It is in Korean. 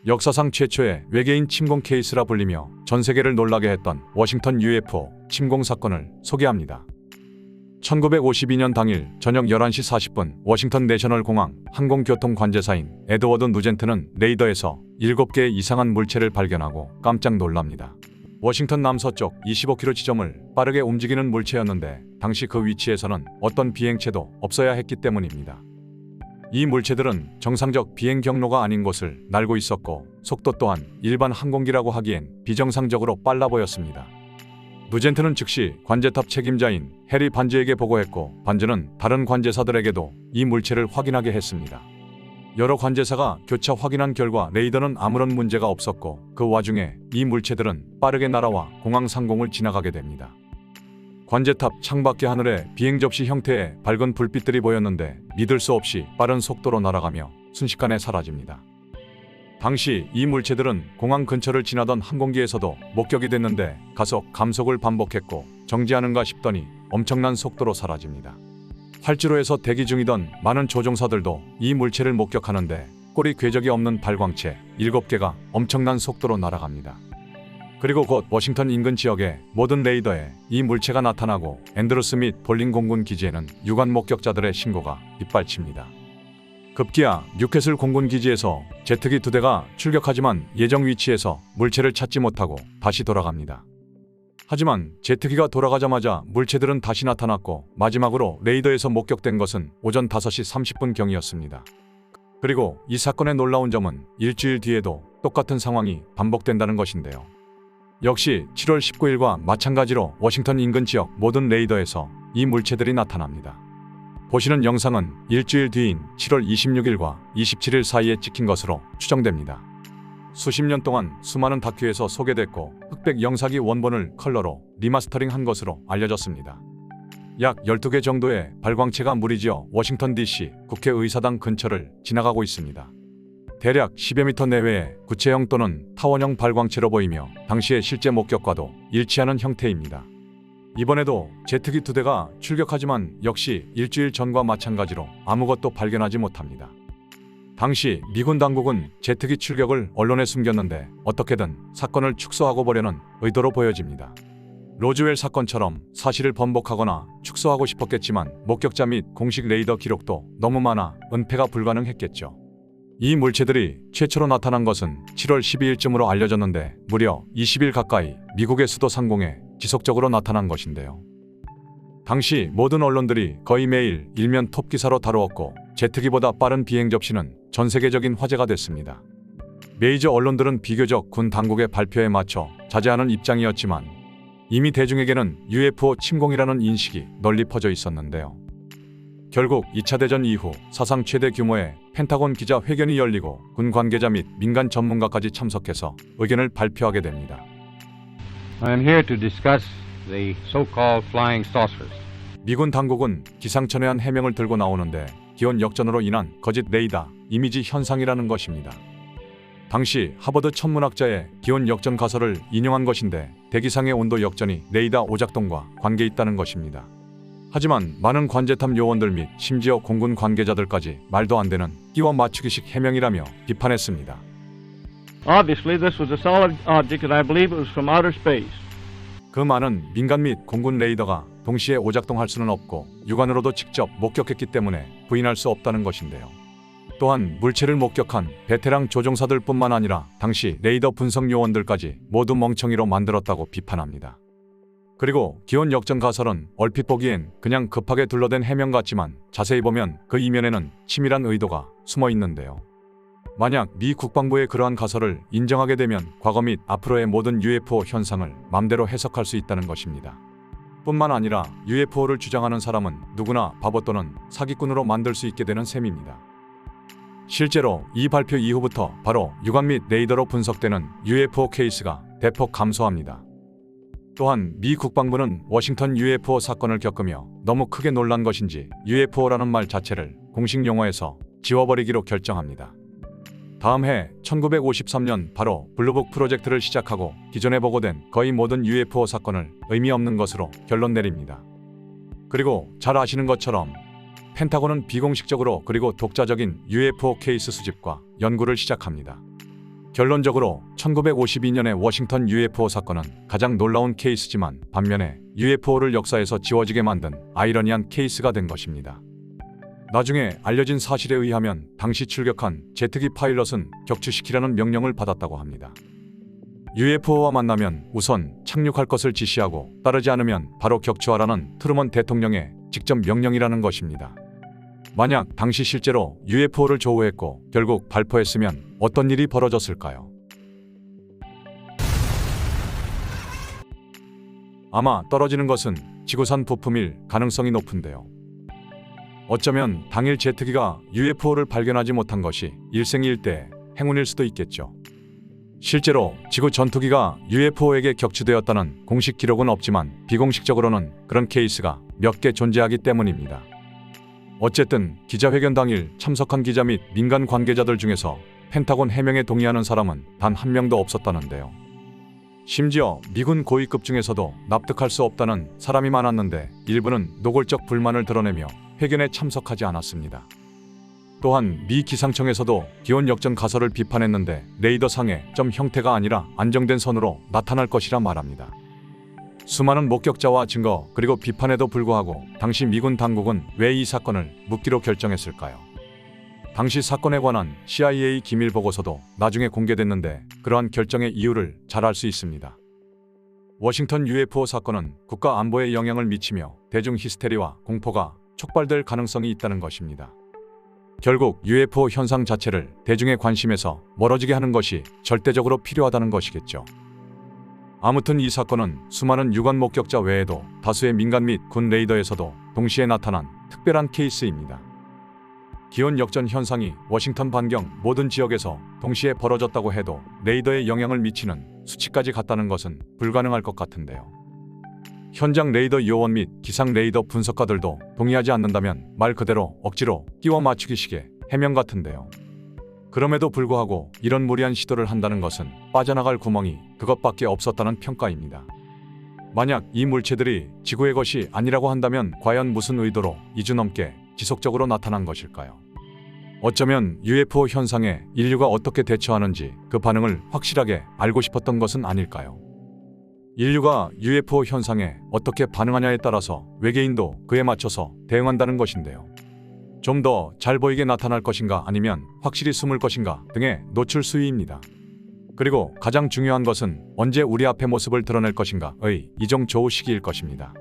역사상 최초의 외계인 침공 케이스라 불리며 전 세계를 놀라게 했던 워싱턴 UFO 침공 사건을 소개합니다. 1952년 당일 저녁 11시 40분 워싱턴 내셔널 공항 항공교통 관제사인 에드워드 누젠트는 레이더에서 7개의 이상한 물체를 발견하고 깜짝 놀랍니다. 워싱턴 남서쪽 25km 지점을 빠르게 움직이는 물체였는데 당시 그 위치에서는 어떤 비행체도 없어야 했기 때문입니다. 이 물체들은 정상적 비행 경로가 아닌 곳을 날고 있었고 속도 또한 일반 항공기라고 하기엔 비정상적으로 빨라 보였습니다. 누젠트는 즉시 관제탑 책임자인 해리 반즈에게 보고했고 반즈는 다른 관제사들에게도 이 물체를 확인하게 했습니다. 여러 관제사가 교차 확인한 결과 레이더는 아무런 문제가 없었고 그 와중에 이 물체들은 빠르게 날아와 공항 상공을 지나가게 됩니다. 관제탑 창밖의 하늘에 비행 접시 형태의 밝은 불빛들이 보였는데 믿을 수 없이 빠른 속도로 날아가며 순식간에 사라집니다. 당시 이 물체들은 공항 근처를 지나던 항공기에서도 목격이 됐는데 가속, 감속을 반복했고 정지하는가 싶더니 엄청난 속도로 사라집니다. 활주로에서 대기 중이던 많은 조종사들도 이 물체를 목격하는데 꼬리 궤적이 없는 발광체 7개가 엄청난 속도로 날아갑니다. 그리고 곧 워싱턴 인근 지역의 모든 레이더에 이 물체가 나타나고 앤드루스 및 볼링 공군 기지에는 유관 목격자들의 신고가 빗발칩니다. 급기야 뉴캐슬 공군 기지에서 제트기 2대가 출격하지만 예정 위치에서 물체를 찾지 못하고 다시 돌아갑니다. 하지만 제트기가 돌아가자마자 물체들은 다시 나타났고 마지막으로 레이더에서 목격된 것은 오전 5시 30분경이었습니다. 그리고 이 사건의 놀라운 점은 일주일 뒤에도 똑같은 상황이 반복된다는 것인데요. 역시 7월 19일과 마찬가지로 워싱턴 인근 지역 모든 레이더에서 이 물체들이 나타납니다. 보시는 영상은 일주일 뒤인 7월 26일과 27일 사이에 찍힌 것으로 추정됩니다. 수십 년 동안 수많은 다큐에서 소개됐고 흑백 영상기 원본을 컬러로 리마스터링한 것으로 알려졌습니다. 약 12개 정도의 발광체가 무리지어 워싱턴 DC 국회의사당 근처를 지나가고 있습니다. 대략 10여 미터 내외의 구체형 또는 타원형 발광체로 보이며 당시의 실제 목격과도 일치하는 형태입니다. 이번에도 제트기 2대가 출격하지만 역시 일주일 전과 마찬가지로 아무것도 발견하지 못합니다. 당시 미군 당국은 제트기 출격을 언론에 숨겼는데 어떻게든 사건을 축소하고 보려는 의도로 보여집니다. 로즈웰 사건처럼 사실을 번복하거나 축소하고 싶었겠지만 목격자 및 공식 레이더 기록도 너무 많아 은폐가 불가능했겠죠. 이 물체들이 최초로 나타난 것은 7월 12일쯤으로 알려졌는데 무려 20일 가까이 미국의 수도 상공에 지속적으로 나타난 것인데요. 당시 모든 언론들이 거의 매일 일면 톱 기사로 다루었고 제트기보다 빠른 비행 접시는 전 세계적인 화제가 됐습니다. 메이저 언론들은 비교적 군 당국의 발표에 맞춰 자제하는 입장이었지만 이미 대중에게는 UFO 침공이라는 인식이 널리 퍼져 있었는데요. 결국 2차 대전 이후 사상 최대 규모의 펜타곤 기자회견이 열리고 군 관계자 및 민간 전문가까지 참석해서 의견을 발표하게 됩니다. I am here to discuss the so-called flying saucers. 미군 당국은 기상천외한 해명을 들고 나오는데 기온 역전으로 인한 거짓 레이더 이미지 현상이라는 것입니다. 당시 하버드 천문학자의 기온 역전 가설을 인용한 것인데 대기상의 온도 역전이 레이더 오작동과 관계 있다는 것입니다. 하지만 많은 관제탑 요원들 및 심지어 공군 관계자들까지 말도 안 되는 끼워 맞추기식 해명이라며 비판했습니다. Obviously, this was a solid object, and I believe it was from outer space. 그 많은 민간 및 공군 레이더가 동시에 오작동할 수는 없고 육안으로도 직접 목격했기 때문에 부인할 수 없다는 것인데요. 또한 물체를 목격한 베테랑 조종사들 뿐만 아니라 당시 레이더 분석 요원들까지 모두 멍청이로 만들었다고 비판합니다. 그리고 기온 역전 가설은 얼핏 보기엔 그냥 급하게 둘러댄 해명 같지만 자세히 보면 그 이면에는 치밀한 의도가 숨어 있는데요. 만약 미 국방부의 그러한 가설을 인정하게 되면 과거 및 앞으로의 모든 UFO 현상을 맘대로 해석할 수 있다는 것입니다. 뿐만 아니라 UFO를 주장하는 사람은 누구나 바보 또는 사기꾼으로 만들 수 있게 되는 셈입니다. 실제로 이 발표 이후부터 바로 육안 및 레이더로 분석되는 UFO 케이스가 대폭 감소합니다. 또한 미 국방부는 워싱턴 UFO 사건을 겪으며 너무 크게 놀란 것인지 UFO라는 말 자체를 공식 용어에서 지워버리기로 결정합니다. 다음 해 1953년 바로 블루북 프로젝트를 시작하고 기존에 보고된 거의 모든 UFO 사건을 의미 없는 것으로 결론 내립니다. 그리고 잘 아시는 것처럼 펜타곤은 비공식적으로 그리고 독자적인 UFO 케이스 수집과 연구를 시작합니다. 결론적으로 1952년의 워싱턴 UFO 사건은 가장 놀라운 케이스지만 반면에 UFO를 역사에서 지워지게 만든 아이러니한 케이스가 된 것입니다. 나중에 알려진 사실에 의하면 당시 출격한 제트기 파일럿은 격추시키라는 명령을 받았다고 합니다. UFO와 만나면 우선 착륙할 것을 지시하고 따르지 않으면 바로 격추하라는 트루먼 대통령의 직접 명령이라는 것입니다. 만약 당시 실제로 UFO를 조우했고 결국 발포했으면 어떤 일이 벌어졌을까요? 아마 떨어지는 것은 지구산 부품일 가능성이 높은데요. 어쩌면 당일 제트기가 UFO를 발견하지 못한 것이 일생일대의 행운일 수도 있겠죠. 실제로 지구 전투기가 UFO에게 격추되었다는 공식 기록은 없지만 비공식적으로는 그런 케이스가 몇 개 존재하기 때문입니다. 어쨌든 기자회견 당일 참석한 기자 및 민간 관계자들 중에서 펜타곤 해명에 동의하는 사람은 단 한 명도 없었다는데요. 심지어 미군 고위급 중에서도 납득할 수 없다는 사람이 많았는데 일부는 노골적 불만을 드러내며 회견에 참석하지 않았습니다. 또한 미 기상청에서도 기온 역전 가설을 비판했는데 레이더상의 점 형태가 아니라 안정된 선으로 나타날 것이라 말합니다. 수많은 목격자와 증거 그리고 비판에도 불구하고 당시 미군 당국은 왜 이 사건을 묻기로 결정했을까요? 당시 사건에 관한 CIA 기밀 보고서도 나중에 공개됐는데 그러한 결정의 이유를 잘 알 수 있습니다. 워싱턴 UFO 사건은 국가 안보에 영향을 미치며 대중 히스테리와 공포가 촉발될 가능성이 있다는 것입니다. 결국 UFO 현상 자체를 대중의 관심에서 멀어지게 하는 것이 절대적으로 필요하다는 것이겠죠. 아무튼 이 사건은 수많은 유관 목격자 외에도 다수의 민간 및 군 레이더에서도 동시에 나타난 특별한 케이스입니다. 기온 역전 현상이 워싱턴 반경 모든 지역에서 동시에 벌어졌다고 해도 레이더에 영향을 미치는 수치까지 같다는 것은 불가능할 것 같은데요. 현장 레이더 요원 및 기상 레이더 분석가들도 동의하지 않는다면 말 그대로 억지로 끼워 맞추기식의 해명 같은데요. 그럼에도 불구하고 이런 무리한 시도를 한다는 것은 빠져나갈 구멍이 그것밖에 없었다는 평가입니다. 만약 이 물체들이 지구의 것이 아니라고 한다면 과연 무슨 의도로 2주 넘게 지속적으로 나타난 것일까요? 어쩌면 UFO 현상에 인류가 어떻게 대처하는지 그 반응을 확실하게 알고 싶었던 것은 아닐까요? 인류가 UFO 현상에 어떻게 반응하냐에 따라서 외계인도 그에 맞춰서 대응한다는 것인데요. 좀 더 잘 보이게 나타날 것인가 아니면 확실히 숨을 것인가 등의 노출 수위입니다. 그리고 가장 중요한 것은 언제 우리 앞의 모습을 드러낼 것인가의 이정 조우 시기일 것입니다.